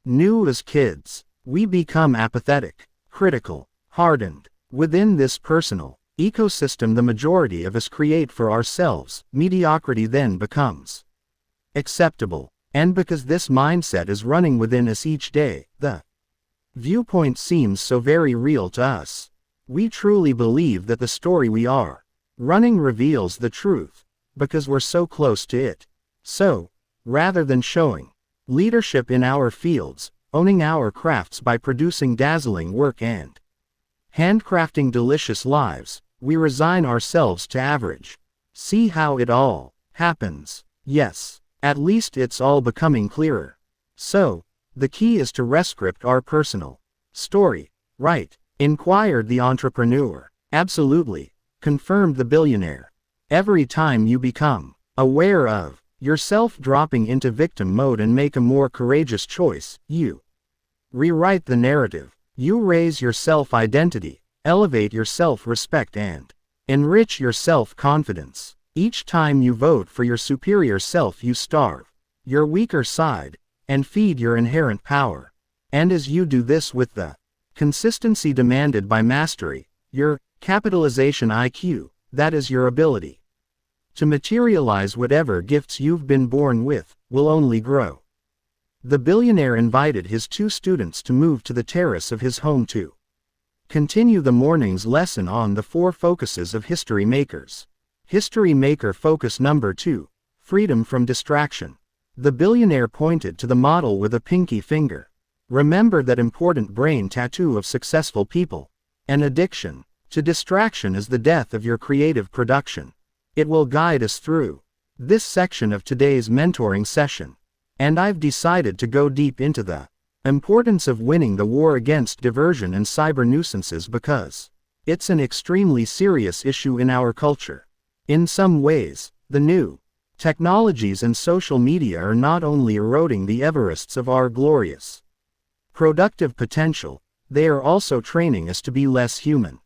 New as kids, we become apathetic, critical, hardened. Within this personal ecosystem the majority of us create for ourselves, mediocrity then becomes acceptable. And because this mindset is running within us each day, the viewpoint seems so very real to us. We truly believe that the story we are running reveals the truth, because we're so close to it. So, rather than showing leadership in our fields, owning our crafts by producing dazzling work and handcrafting delicious lives, we resign ourselves to average. See how it all happens? Yes, at least it's all becoming clearer. So, the key is to rescript our personal story, right? Inquired the entrepreneur. Absolutely, confirmed the billionaire. Every time you become aware of yourself dropping into victim mode and make a more courageous choice, you rewrite the narrative. You raise your self-identity, elevate your self-respect and enrich your self-confidence. Each time you vote for your superior self you starve your weaker side and feed your inherent power. And as you do this with the consistency demanded by mastery, your capitalization IQ, that is your ability to materialize whatever gifts you've been born with, will only grow. The billionaire invited his 2 students to move to the terrace of his home to continue the morning's lesson on the 4 focuses of history makers. History maker focus number 2, freedom from distraction. The billionaire pointed to the model with a pinky finger. Remember that important brain tattoo of successful people. An addiction to distraction is the death of your creative production. It will guide us through this section of today's mentoring session. And I've decided to go deep into the importance of winning the war against diversion and cyber nuisances because it's an extremely serious issue in our culture. In some ways, the new technologies and social media are not only eroding the Everests of our glorious productive potential, they are also training us to be less human.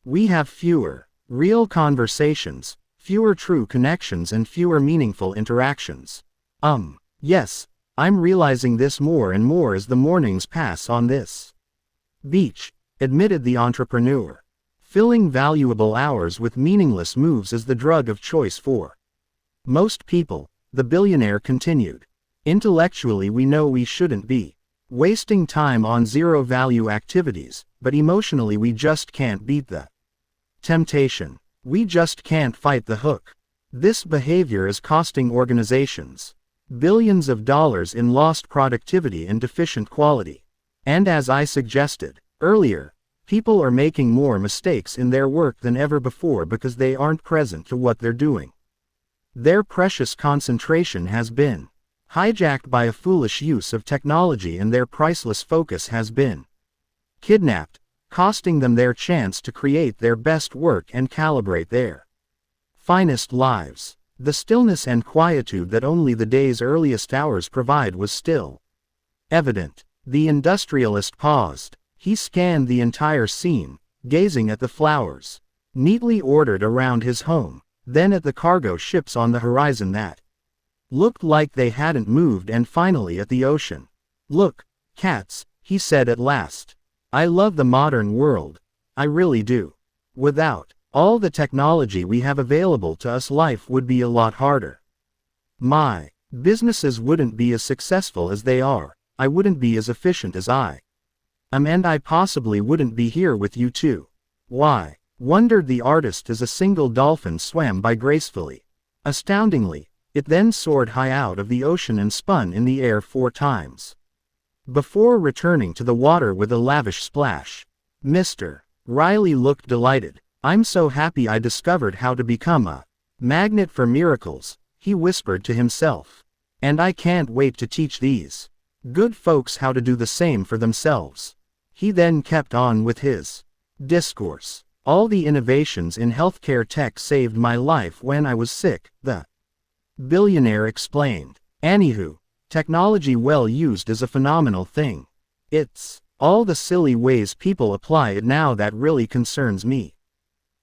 We have fewer real conversations, fewer true connections and fewer meaningful interactions. Yes, I'm realizing this more and more as the mornings pass on this beach, admitted the entrepreneur. Filling valuable hours with meaningless moves is the drug of choice for most people, the billionaire continued. Intellectually we know we shouldn't be wasting time on zero-value activities, but emotionally we just can't beat the temptation. We just can't fight the hook. This behavior is costing organizations billions of dollars in lost productivity and deficient quality. And as I suggested earlier, people are making more mistakes in their work than ever before because they aren't present to what they're doing. Their precious concentration has been hijacked by a foolish use of technology and their priceless focus has been kidnapped, costing them their chance to create their best work and calibrate their finest lives. The stillness and quietude that only the day's earliest hours provide was still evident. The industrialist paused. He scanned the entire scene, gazing at the flowers neatly ordered around his home, then at the cargo ships on the horizon that looked like they hadn't moved, and finally at the ocean. "Look, cats," he said at last. "I love the modern world. I really do. Without all the technology we have available to us, life would be a lot harder. My businesses wouldn't be as successful as they are. I wouldn't be as efficient as I am, and I possibly wouldn't be here with you too." "Why?" wondered the artist as a single dolphin swam by gracefully. Astoundingly, it then soared high out of the ocean and spun in the air 4 times before returning to the water with a lavish splash. Mr. Riley looked delighted. "I'm so happy I discovered how to become a magnet for miracles," he whispered to himself. "And I can't wait to teach these good folks how to do the same for themselves." He then kept on with his discourse. "All the innovations in healthcare tech saved my life when I was sick," the billionaire explained. "Anywho, technology well used is a phenomenal thing. It's all the silly ways people apply it now that really concerns me.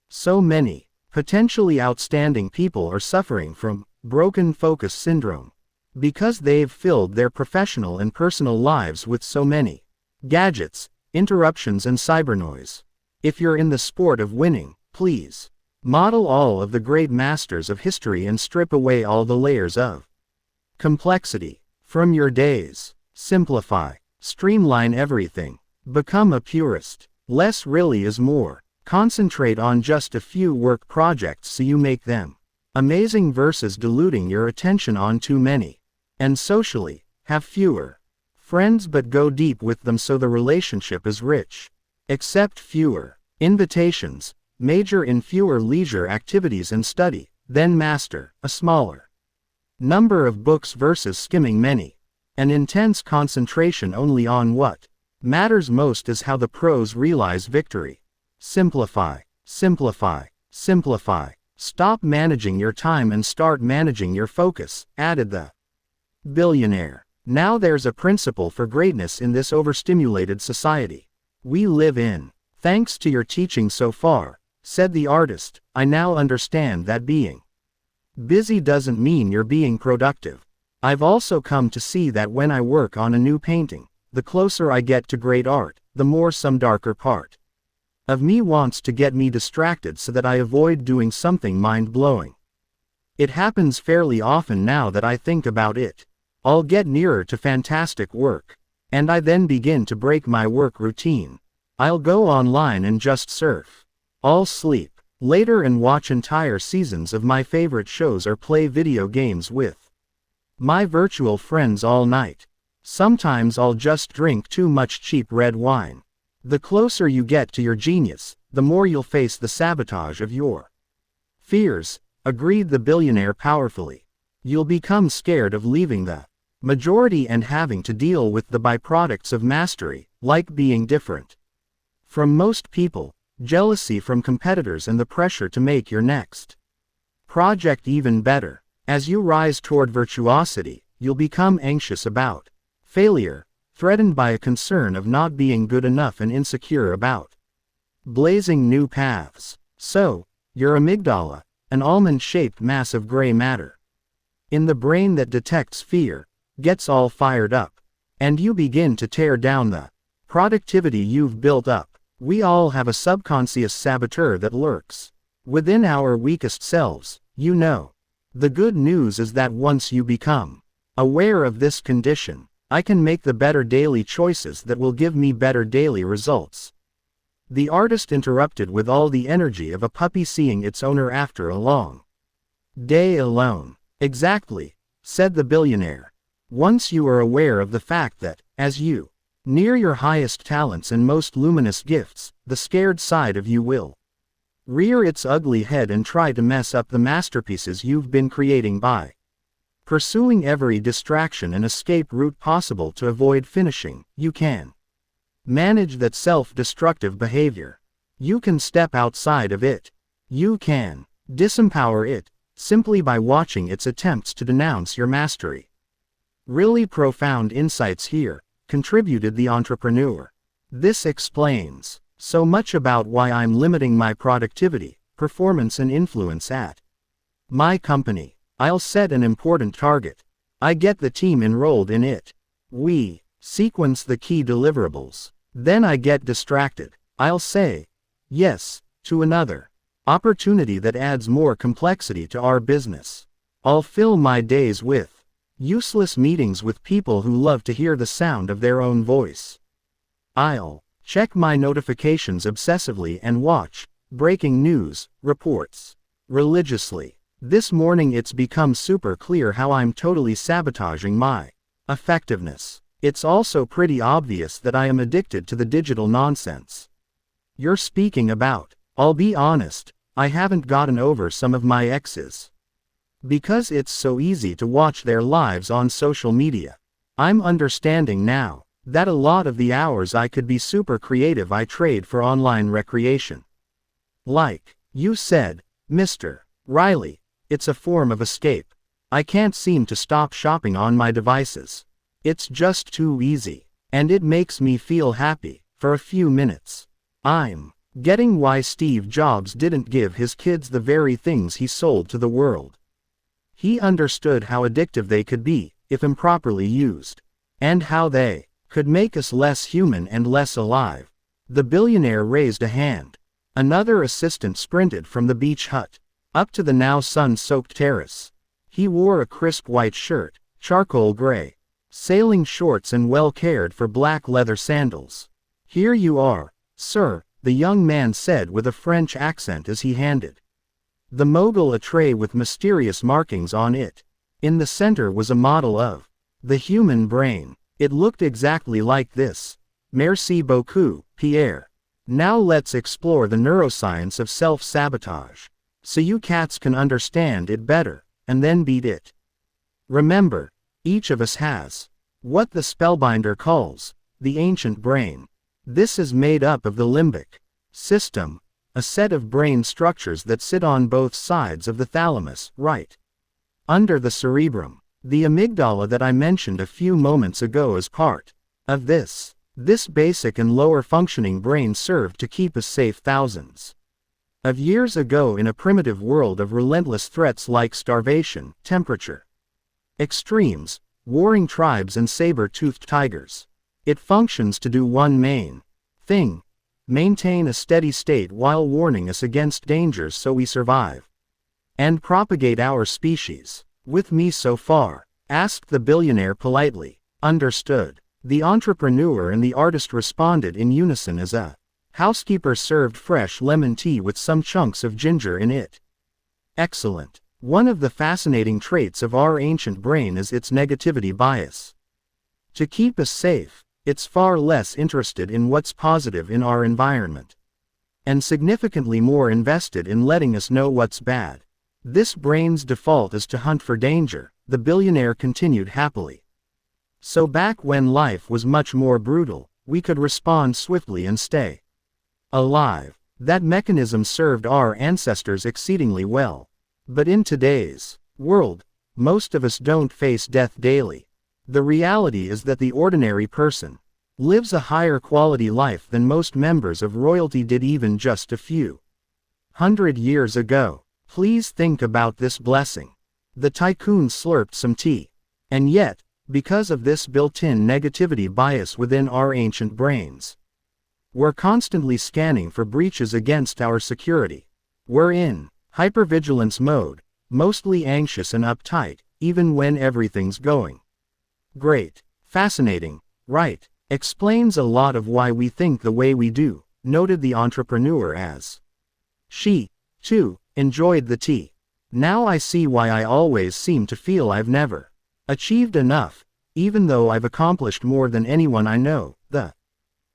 So many potentially outstanding people are suffering from broken focus syndrome. Because they've filled their professional and personal lives with so many gadgets, interruptions and cybernoise. If you're in the sport of winning, please model all of the great masters of history and strip away all the layers of complexity from your days. Simplify, streamline everything. Become a purist. Less really is more. Concentrate on just a few work projects so you make them amazing versus diluting your attention on too many. And socially, have fewer friends but go deep with them so the relationship is rich. Accept fewer invitations, major in fewer leisure activities and study, then master a smaller number of books versus skimming many. An intense concentration only on what matters most is how the pros realize victory. Simplify, simplify, simplify. Stop managing your time and start managing your focus, added the billionaire. Now there's a principle for greatness in this overstimulated society we live in. Thanks to your teaching so far, said the artist, I now understand that being busy doesn't mean you're being productive. I've also come to see that when I work on a new painting, the closer I get to great art, the more some darker part of me wants to get me distracted so that I avoid doing something mind-blowing. It happens fairly often now that I think about it. I'll get nearer to fantastic work, and I then begin to break my work routine. I'll go online and just surf. I'll sleep later and watch entire seasons of my favorite shows or play video games with my virtual friends all night. Sometimes I'll just drink too much cheap red wine. The closer you get to your genius, the more you'll face the sabotage of your fears, agreed the billionaire powerfully. You'll become scared of leaving the majority and having to deal with the byproducts of mastery, like being different from most people, jealousy from competitors and the pressure to make your next project even better. As you rise toward virtuosity, you'll become anxious about failure, threatened by a concern of not being good enough and insecure about blazing new paths. So, your amygdala, an almond-shaped mass of gray matter in the brain that detects fear, gets all fired up, and you begin to tear down the productivity you've built up. We all have a subconscious saboteur that lurks within our weakest selves, you know. The good news is that once you become aware of this condition, I can make the better daily choices that will give me better daily results. The artist interrupted with all the energy of a puppy seeing its owner after a long day alone. Exactly, said the billionaire. Once you are aware of the fact that, as you near your highest talents and most luminous gifts, the scared side of you will rear its ugly head and try to mess up the masterpieces you've been creating by pursuing every distraction and escape route possible to avoid finishing. You can manage that self-destructive behavior. You can step outside of it. You can disempower it, simply by watching its attempts to denounce your mastery. Really profound insights here, contributed the entrepreneur. This explains so much about why I'm limiting my productivity, performance and influence at my company. I'll set an important target. I get the team enrolled in it. We sequence the key deliverables. Then I get distracted. I'll say yes to another opportunity that adds more complexity to our business. I'll fill my days with useless meetings with people who love to hear the sound of their own voice. I'll check my notifications obsessively and watch breaking news reports religiously. This morning it's become super clear how I'm totally sabotaging my effectiveness. It's also pretty obvious that I am addicted to the digital nonsense you're speaking about. I'll be honest, I haven't gotten over some of my exes. Because it's so easy to watch their lives on social media. I'm understanding now that a lot of the hours I could be super creative I trade for online recreation. Like you said, Mr. Riley, it's a form of escape. I can't seem to stop shopping on my devices. It's just too easy, and it makes me feel happy for a few minutes. I'm getting why Steve Jobs didn't give his kids the very things he sold to the world. He understood how addictive they could be, if improperly used. And how they could make us less human and less alive. The billionaire raised a hand. Another assistant sprinted from the beach hut, up to the now sun-soaked terrace. He wore a crisp white shirt, charcoal gray, sailing shorts and well-cared-for black leather sandals. "Here you are, sir," the young man said with a French accent as he handed the mogul a tray with mysterious markings on it. In the center was a model of the human brain. It looked exactly like this. "Merci beaucoup, Pierre. Now let's explore the neuroscience of self-sabotage, so you cats can understand it better, and then beat it. Remember, each of us has what the spellbinder calls the ancient brain. This is made up of the limbic system, a set of brain structures that sit on both sides of the thalamus, right under the cerebrum. The amygdala that I mentioned a few moments ago is part of this. This basic and lower functioning brain served to keep us safe thousands of years ago in a primitive world of relentless threats like starvation, temperature extremes, warring tribes and saber-toothed tigers. It functions to do one main thing: maintain a steady state while warning us against dangers so we survive and propagate our species. With me so far?" asked the billionaire politely. "Understood." The entrepreneur and the artist responded in unison as a housekeeper served fresh lemon tea with some chunks of ginger in it. "Excellent. One of the fascinating traits of our ancient brain is its negativity bias. To keep us safe, it's far less interested in what's positive in our environment, and significantly more invested in letting us know what's bad. This brain's default is to hunt for danger," the billionaire continued happily. "So back when life was much more brutal, we could respond swiftly and stay alive. That mechanism served our ancestors exceedingly well. But in today's world, most of us don't face death daily. The reality is that the ordinary person lives a higher quality life than most members of royalty did even just a few hundred years ago. Please think about this blessing." The tycoon slurped some tea. "And yet, because of this built-in negativity bias within our ancient brains, we're constantly scanning for breaches against our security. We're in hypervigilance mode, mostly anxious and uptight, even when everything's going great." "Fascinating, right? Explains a lot of why we think the way we do," noted the entrepreneur as she, too, enjoyed the tea. "Now I see why I always seem to feel I've never achieved enough, even though I've accomplished more than anyone I know," the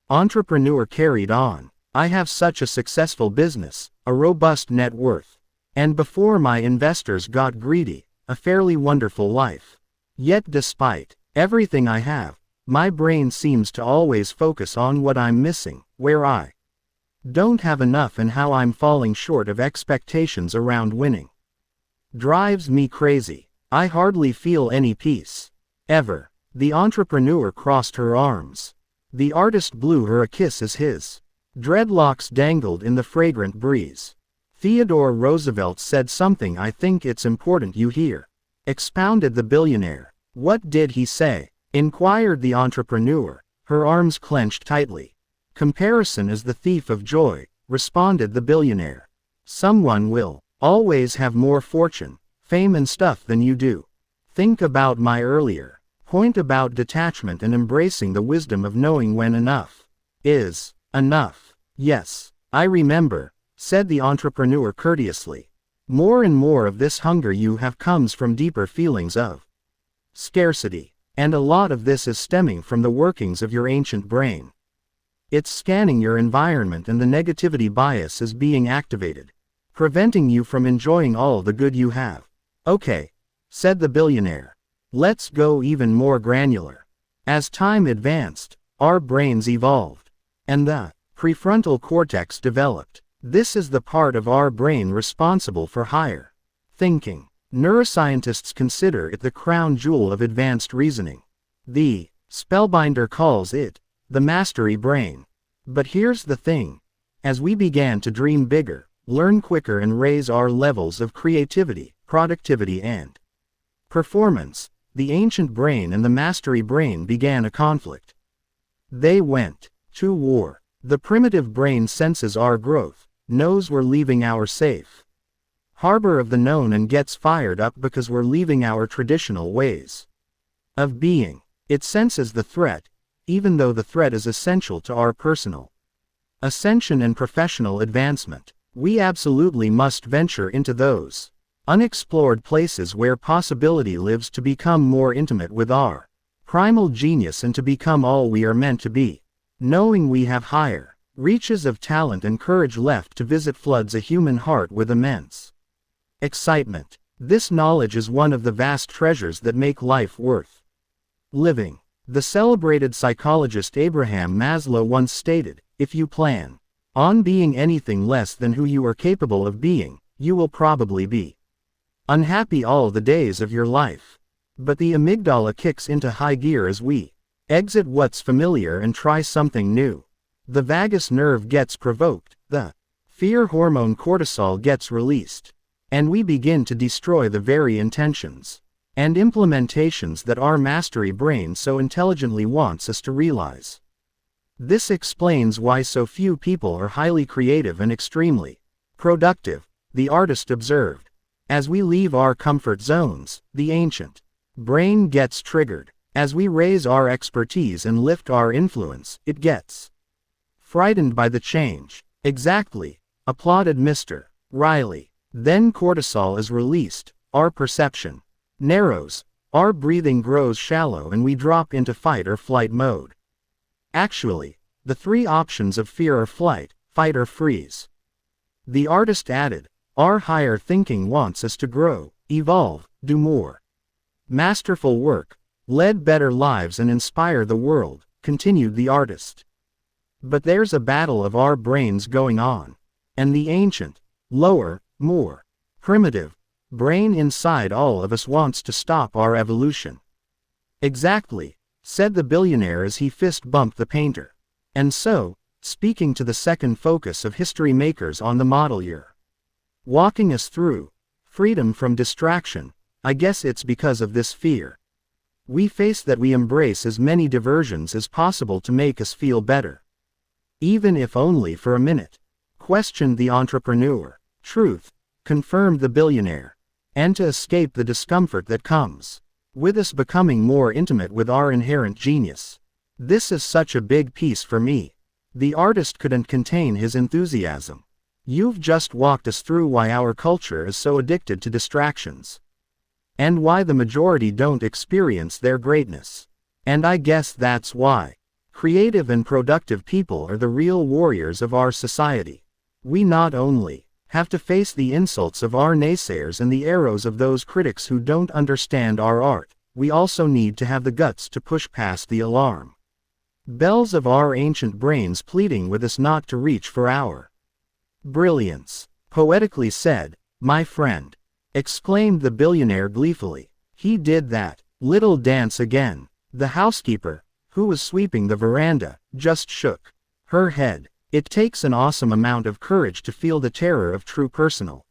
entrepreneur carried on. "I have such a successful business, a robust net worth, and before my investors got greedy, a fairly wonderful life. Yet despite everything I have, my brain seems to always focus on what I'm missing, where I don't have enough and how I'm falling short of expectations around winning. Drives me crazy. I hardly feel any peace. Ever." The entrepreneur crossed her arms. The artist blew her a kiss as his dreadlocks dangled in the fragrant breeze. "Theodore Roosevelt said something I think it's important you hear," expounded the billionaire. "What did he say?" inquired the entrepreneur, her arms clenched tightly. "Comparison is the thief of joy," responded the billionaire. "Someone will always have more fortune, fame and stuff than you do. Think about my earlier point about detachment and embracing the wisdom of knowing when enough is enough." "Yes, I remember," said the entrepreneur courteously. "More and more of this hunger you have comes from deeper feelings of scarcity, and a lot of this is stemming from the workings of your ancient brain. It's scanning your environment and the negativity bias is being activated, preventing you from enjoying all the good you have." "Okay," said the billionaire. "Let's go even more granular. As time advanced, our brains evolved, and the prefrontal cortex developed. This is the part of our brain responsible for higher thinking. Neuroscientists consider it the crown jewel of advanced reasoning. The spellbinder calls it the mastery brain. But here's the thing. As we began to dream bigger, learn quicker and raise our levels of creativity, productivity and performance, the ancient brain and the mastery brain began a conflict. They went to war. The primitive brain senses our growth, knows we're leaving our safe harbor of the known and gets fired up because we're leaving our traditional ways of being. It senses the threat, even though the threat is essential to our personal ascension and professional advancement. We absolutely must venture into those unexplored places where possibility lives to become more intimate with our primal genius and to become all we are meant to be. Knowing we have higher reaches of talent and courage left to visit floods a human heart with immense excitement. This knowledge is one of the vast treasures that make life worth living. The celebrated psychologist Abraham Maslow once stated, "If you plan on being anything less than who you are capable of being, you will probably be unhappy all the days of your life." But the amygdala kicks into high gear as we exit what's familiar and try something new. The vagus nerve gets provoked, the fear hormone cortisol gets released, and we begin to destroy the very intentions and implementations that our mastery brain so intelligently wants us to realize. This explains why so few people are highly creative and extremely productive, the artist observed. As we leave our comfort zones, the ancient brain gets triggered. As we raise our expertise and lift our influence, it gets frightened by the change. Exactly, applauded Mr. Riley. Then cortisol is released, our perception narrows, our breathing grows shallow and we drop into fight or flight mode. Actually, the three options of fear are flight, fight or freeze. The artist added, our higher thinking wants us to grow, evolve, do more masterful work, lead better lives and inspire the world, continued the artist. But there's a battle of our brains going on, and the ancient, lower, more primitive brain inside all of us wants to stop our evolution. Exactly, said the billionaire as he fist bumped the painter. And so, speaking to the second focus of history makers on the model year, walking us through freedom from distraction, I guess it's because of this fear we face that we embrace as many diversions as possible to make us feel better. Even if only for a minute, questioned the entrepreneur. Truth, confirmed the billionaire. And to escape the discomfort that comes with us becoming more intimate with our inherent genius. This is such a big piece for me. The artist couldn't contain his enthusiasm. You've just walked us through why our culture is so addicted to distractions. And why the majority don't experience their greatness. And I guess that's why creative and productive people are the real warriors of our society. We not only have to face the insults of our naysayers and the arrows of those critics who don't understand our art, we also need to have the guts to push past the alarm bells of our ancient brains pleading with us not to reach for our brilliance. Poetically said, my friend, exclaimed the billionaire gleefully. He did that little dance again. The housekeeper, who was sweeping the veranda, just shook her head. It takes an awesome amount of courage to feel the terror of true personal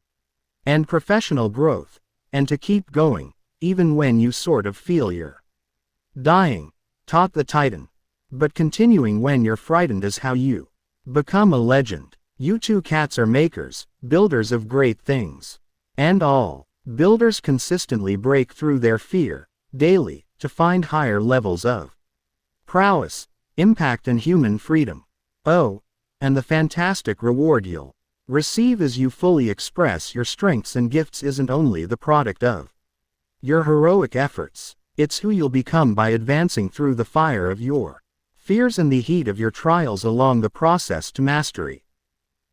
and professional growth, and to keep going, even when you sort of feel you're dying, taught the Titan. But continuing when you're frightened is how you become a legend. You two cats are makers, builders of great things. And all builders consistently break through their fear, daily, to find higher levels of prowess, impact and human freedom. Oh, and the fantastic reward you'll receive as you fully express your strengths and gifts isn't only the product of your heroic efforts, it's who you'll become by advancing through the fire of your fears and the heat of your trials along the process to mastery.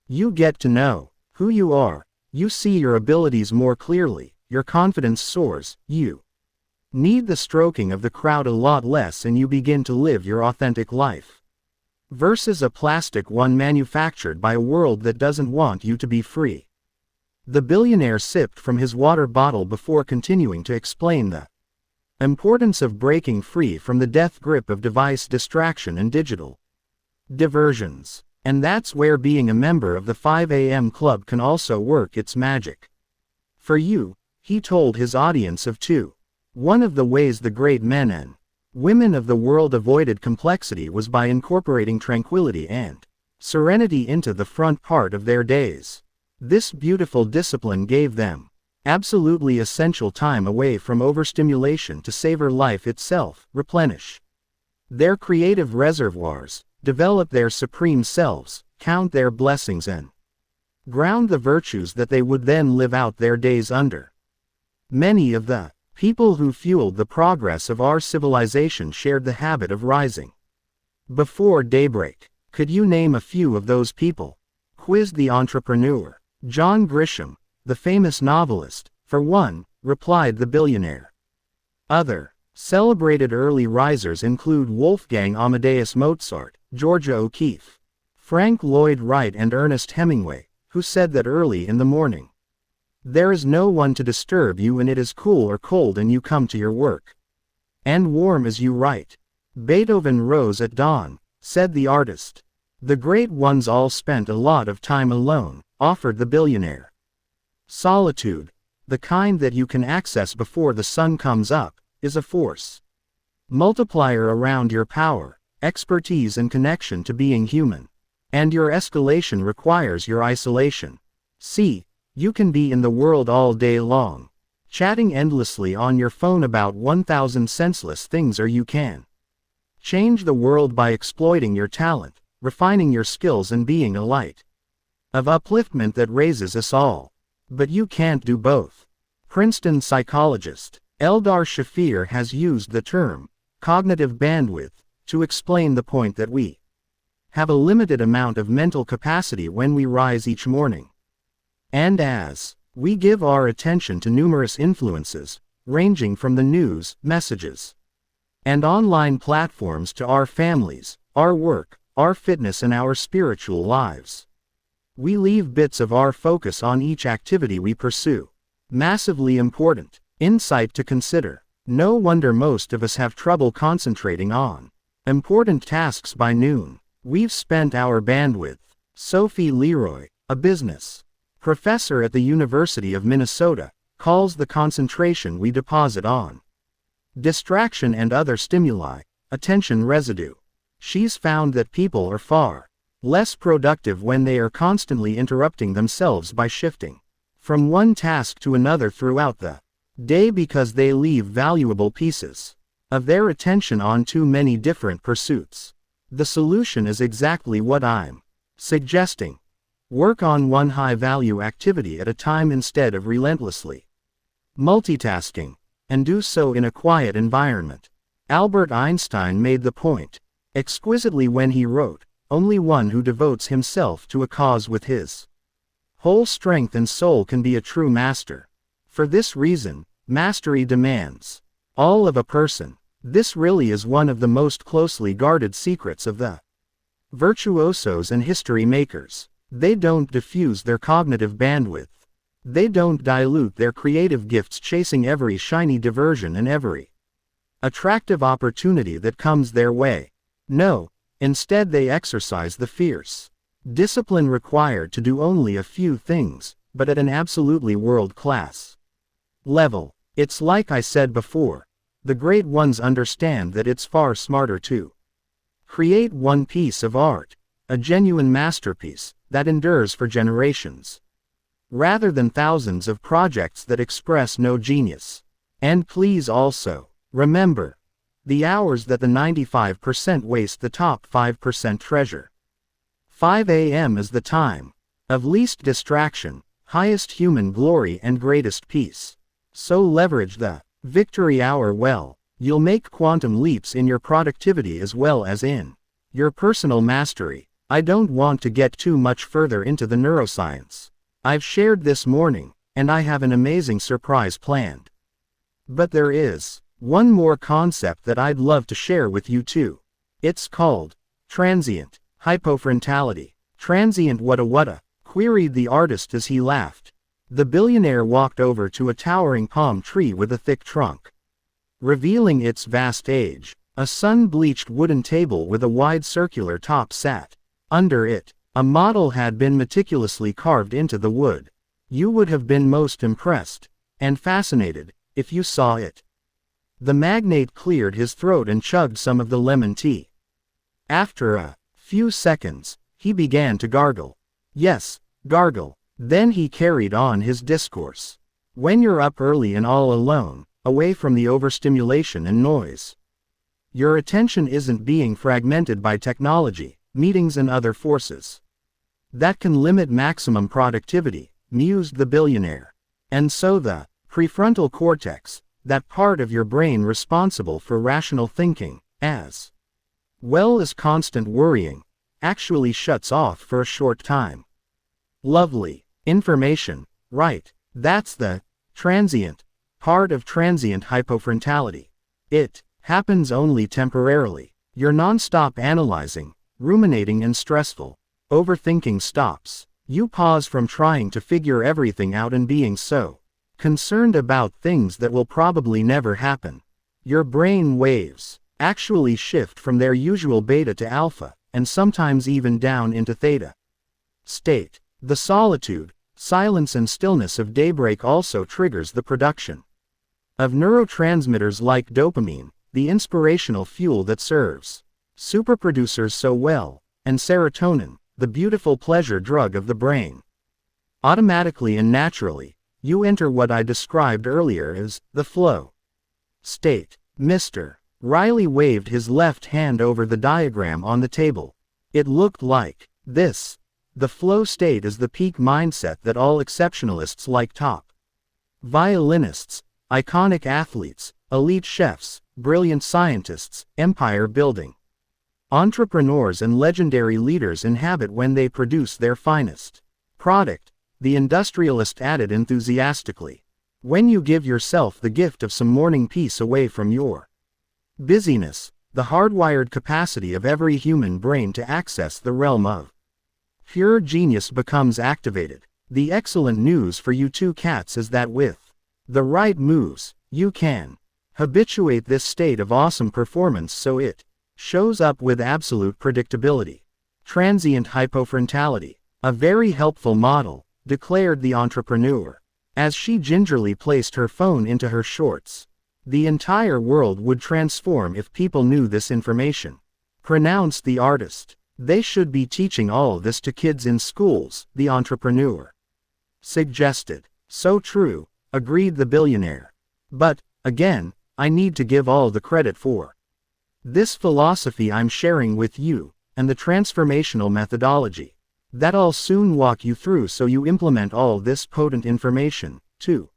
You get to know who you are, you see your abilities more clearly, your confidence soars, you need the stroking of the crowd a lot less and you begin to live your authentic life. Versus a plastic one manufactured by a world that doesn't want you to be free. The billionaire sipped from his water bottle before continuing to explain the importance of breaking free from the death grip of device distraction and digital diversions. And that's where being a member of the 5 a.m. club can also work its magic. For you, he told his audience of 2 One of the ways the great men and women of the world avoided complexity was by incorporating tranquility and serenity into the front part of their days. This beautiful discipline gave them absolutely essential time away from overstimulation to savor life itself, replenish their creative reservoirs, develop their supreme selves, count their blessings and ground the virtues that they would then live out their days under. Many of the people who fueled the progress of our civilization shared the habit of rising before daybreak. Could you name a few of those people? Quizzed the entrepreneur. John Grisham, the famous novelist, for one, replied the billionaire. Other celebrated early risers include Wolfgang Amadeus Mozart, Georgia O'Keeffe, Frank Lloyd Wright and Ernest Hemingway, who said that early in the morning, there is no one to disturb you and it is cool or cold and you come to your work. And warm as you write. Beethoven rose at dawn, said the artist. The great ones all spent a lot of time alone, offered the billionaire. Solitude, the kind that you can access before the sun comes up, is a force multiplier around your power, expertise and connection to being human. And your escalation requires your isolation. See, you can be in the world all day long, chatting endlessly on your phone about 1,000 senseless things, or you can change the world by exploiting your talent, refining your skills and being a light of upliftment that raises us all. But you can't do both. Princeton psychologist Eldar Shafir has used the term cognitive bandwidth to explain the point that we have a limited amount of mental capacity when we rise each morning. And as we give our attention to numerous influences, ranging from the news, messages, and online platforms to our families, our work, our fitness and our spiritual lives, we leave bits of our focus on each activity we pursue. Massively important insight to consider. No wonder most of us have trouble concentrating on important tasks by noon. We've spent our bandwidth. Sophie Leroy, a business professor at the University of Minnesota, calls the concentration we deposit on distraction and other stimuli attention residue. She's found that people are far less productive when they are constantly interrupting themselves by shifting from one task to another throughout the day because they leave valuable pieces of their attention on too many different pursuits. The solution is exactly what I'm suggesting. Work on one high-value activity at a time instead of relentlessly multitasking, and do so in a quiet environment. Albert Einstein made the point exquisitely when he wrote, "Only one who devotes himself to a cause with his whole strength and soul can be a true master." For this reason, mastery demands all of a person. This really is one of the most closely guarded secrets of the virtuosos and history makers. They don't diffuse their cognitive bandwidth. They don't dilute their creative gifts chasing every shiny diversion and every attractive opportunity that comes their way. No, instead they exercise the fierce discipline required to do only a few things, but at an absolutely world-class level. It's like I said before, the great ones understand that it's far smarter to create one piece of art, a genuine masterpiece, that endures for generations, rather than thousands of projects that express no genius. And please also, remember, the hours that the 95% waste the top 5% treasure. 5 a.m. is the time of least distraction, highest human glory and greatest peace. So leverage the victory hour well. You'll make quantum leaps in your productivity as well as in your personal mastery. I don't want to get too much further into the neuroscience I've shared this morning, and I have an amazing surprise planned. But there is one more concept that I'd love to share with you too. It's called transient hypofrontality. Transient whatta, queried the artist as he laughed. The billionaire walked over to a towering palm tree with a thick trunk, revealing its vast age. A sun-bleached wooden table with a wide circular top sat under it. A model had been meticulously carved into the wood. You would have been most impressed and fascinated if you saw it. The magnate cleared his throat and chugged some of the lemon tea. After a few seconds, he began to gargle. Yes, gargle. Then he carried on his discourse. When you're up early and all alone, away from the overstimulation and noise, your attention isn't being fragmented by technology, meetings and other forces that can limit maximum productivity, mused the billionaire. And so the prefrontal cortex, that part of your brain responsible for rational thinking, as well as constant worrying, actually shuts off for a short time. Lovely information, right? That's the transient part of transient hypofrontality. It happens only temporarily. You're non-stop analyzing, ruminating and stressful. Overthinking stops. You pause from trying to figure everything out and being so concerned about things that will probably never happen. Your brain waves actually shift from their usual beta to alpha, and sometimes even down into theta state. The solitude, silence and stillness of daybreak also triggers the production of neurotransmitters like dopamine, the inspirational fuel that serves superproducers so well, and serotonin, the beautiful pleasure drug of the brain. Automatically and naturally, you enter what I described earlier as the flow state. Mr. Riley waved his left hand over the diagram on the table. It looked like this. The flow state is the peak mindset that all exceptionalists like top violinists, iconic athletes, elite chefs, brilliant scientists, empire-building entrepreneurs and legendary leaders inhabit when they produce their finest product, the industrialist added enthusiastically. When you give yourself the gift of some morning peace away from your busyness, the hardwired capacity of every human brain to access the realm of pure genius becomes activated. The excellent news for you two cats is that with the right moves, you can habituate this state of awesome performance so it shows up with absolute predictability. Transient hypofrontality. A very helpful model, declared the entrepreneur, as she gingerly placed her phone into her shorts. The entire world would transform if people knew this information, pronounced the artist. They should be teaching all this to kids in schools, the entrepreneur suggested. So true, agreed the billionaire. But, again, I need to give all the credit for this philosophy I'm sharing with you, and the transformational methodology that I'll soon walk you through so you implement all this potent information, too.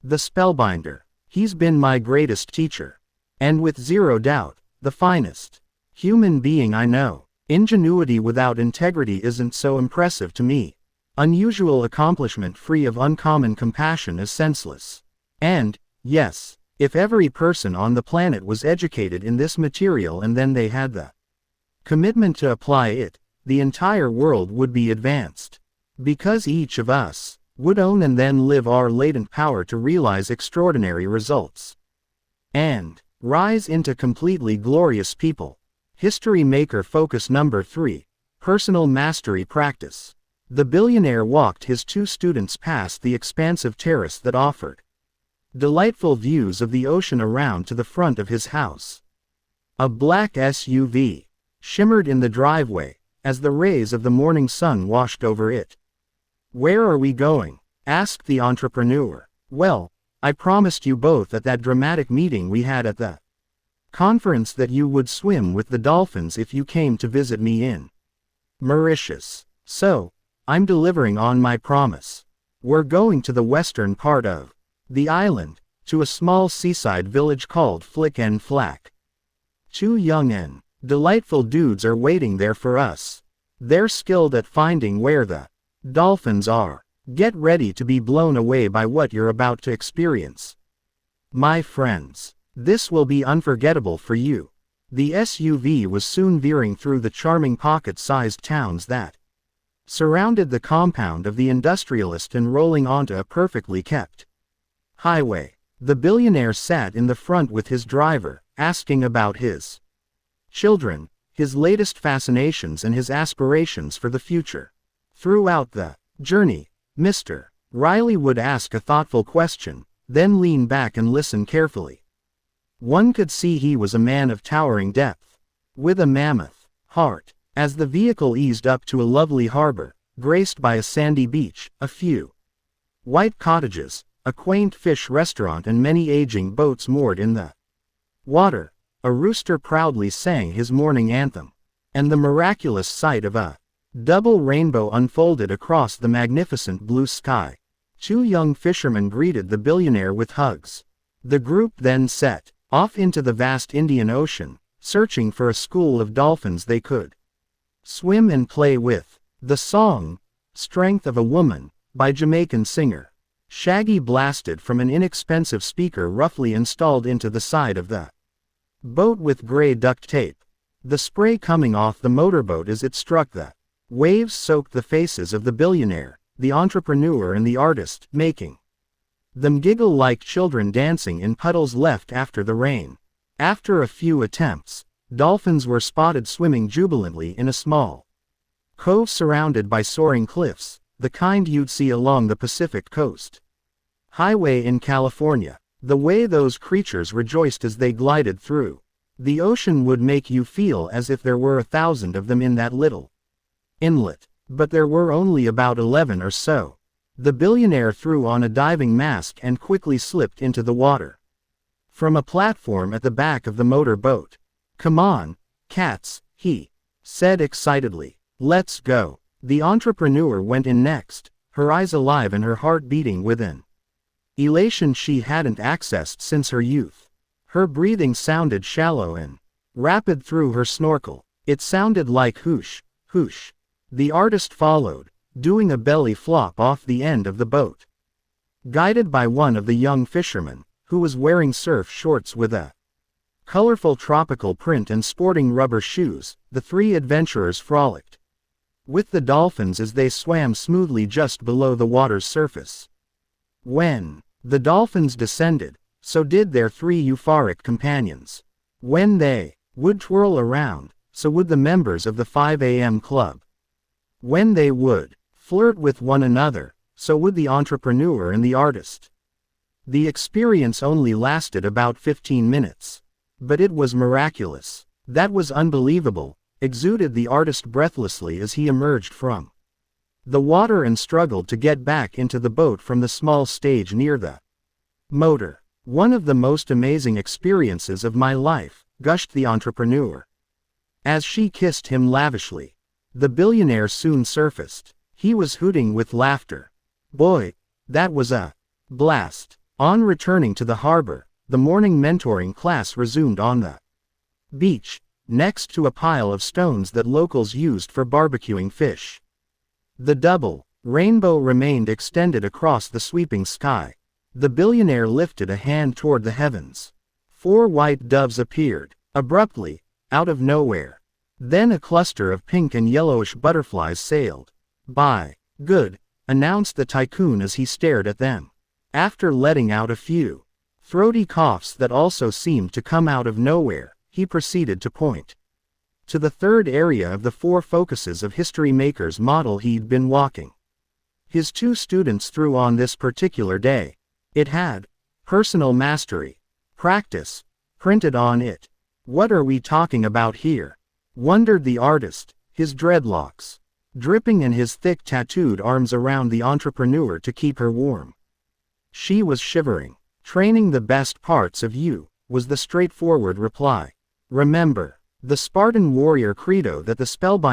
The spellbinder. He's been my greatest teacher. And with zero doubt, the finest human being I know. Ingenuity without integrity isn't so impressive to me. Unusual accomplishment free of uncommon compassion is senseless. And, yes, if every person on the planet was educated in this material and then they had the commitment to apply it, the entire world would be advanced. Because each of us would own and then live our latent power to realize extraordinary results and rise into completely glorious people. History Maker Focus Number 3, Personal Mastery Practice. The billionaire walked his two students past the expansive terrace that offered delightful views of the ocean around to the front of his house. A black SUV shimmered in the driveway as the rays of the morning sun washed over it. "Where are we going?" asked the entrepreneur. "Well, I promised you both at that dramatic meeting we had at the conference that you would swim with the dolphins if you came to visit me in Mauritius. So, I'm delivering on my promise. We're going to the western part of the island, to a small seaside village called Flick and Flack. Two young and delightful dudes are waiting there for us. They're skilled at finding where the dolphins are. Get ready to be blown away by what you're about to experience. My friends, this will be unforgettable for you." The SUV was soon veering through the charming pocket-sized towns that surrounded the compound of the industrialist and rolling onto a perfectly kept highway. The billionaire sat in the front with his driver, asking about his children, his latest fascinations and his aspirations for the future. Throughout the journey, Mr. Riley would ask a thoughtful question, then lean back and listen carefully. One could see he was a man of towering depth, with a mammoth heart. As the vehicle eased up to a lovely harbor, graced by a sandy beach, a few white cottages, a quaint fish restaurant and many aging boats moored in the water, a rooster proudly sang his morning anthem, and the miraculous sight of a double rainbow unfolded across the magnificent blue sky. 2 young fishermen greeted the billionaire with hugs. The group then set off into the vast Indian Ocean, searching for a school of dolphins they could swim and play with. The song, Strength of a Woman, by Jamaican singer Shaggy blasted from an inexpensive speaker roughly installed into the side of the boat with gray duct tape. The spray coming off the motorboat as it struck the waves soaked the faces of the billionaire, the entrepreneur and the artist, making them giggle like children dancing in puddles left after the rain. After a few attempts, dolphins were spotted swimming jubilantly in a small cove surrounded by soaring cliffs, the kind you'd see along the Pacific Coast Highway in California. The way those creatures rejoiced as they glided through the ocean would make you feel as if there were 1,000 of them in that little inlet. But there were only about 11 or so. The billionaire threw on a diving mask and quickly slipped into the water from a platform at the back of the motor boat. "Come on, cats," he said excitedly. "Let's go." The entrepreneur went in next, her eyes alive and her heart beating with an elation she hadn't accessed since her youth. Her breathing sounded shallow and rapid through her snorkel. It sounded like whoosh, whoosh. The artist followed, doing a belly flop off the end of the boat. Guided by one of the young fishermen, who was wearing surf shorts with a colorful tropical print and sporting rubber shoes, the 3 adventurers frolicked with the dolphins as they swam smoothly just below the water's surface. When the dolphins descended, so did their 3 euphoric companions. When they would twirl around, so would the members of the 5 a.m. club. When they would flirt with one another, so would the entrepreneur and the artist. The experience only lasted about 15 minutes. But it was miraculous. That was unbelievable, exuded the artist breathlessly as he emerged from the water and struggled to get back into the boat from the small stage near the motor. "One of the most amazing experiences of my life," gushed the entrepreneur, as she kissed him lavishly. The billionaire soon surfaced. He was hooting with laughter. "Boy, that was a blast." On returning to the harbor, the morning mentoring class resumed on the beach, next to a pile of stones that locals used for barbecuing fish. The double rainbow remained extended across the sweeping sky. The billionaire lifted a hand toward the heavens. 4 white doves appeared, abruptly, out of nowhere. Then a cluster of pink and yellowish butterflies sailed by. "Good," announced the tycoon as he stared at them. After letting out a few throaty coughs that also seemed to come out of nowhere, he proceeded to point to the 3rd area of the 4 focuses of History Maker's model he'd been walking his 2 students through on this particular day. It had personal mastery, practice, printed on it. "What are we talking about here?" wondered the artist, his dreadlocks dripping and his thick tattooed arms around the entrepreneur to keep her warm. She was shivering. "Training the best parts of you," was the straightforward reply. "Remember the Spartan warrior credo that the spellbind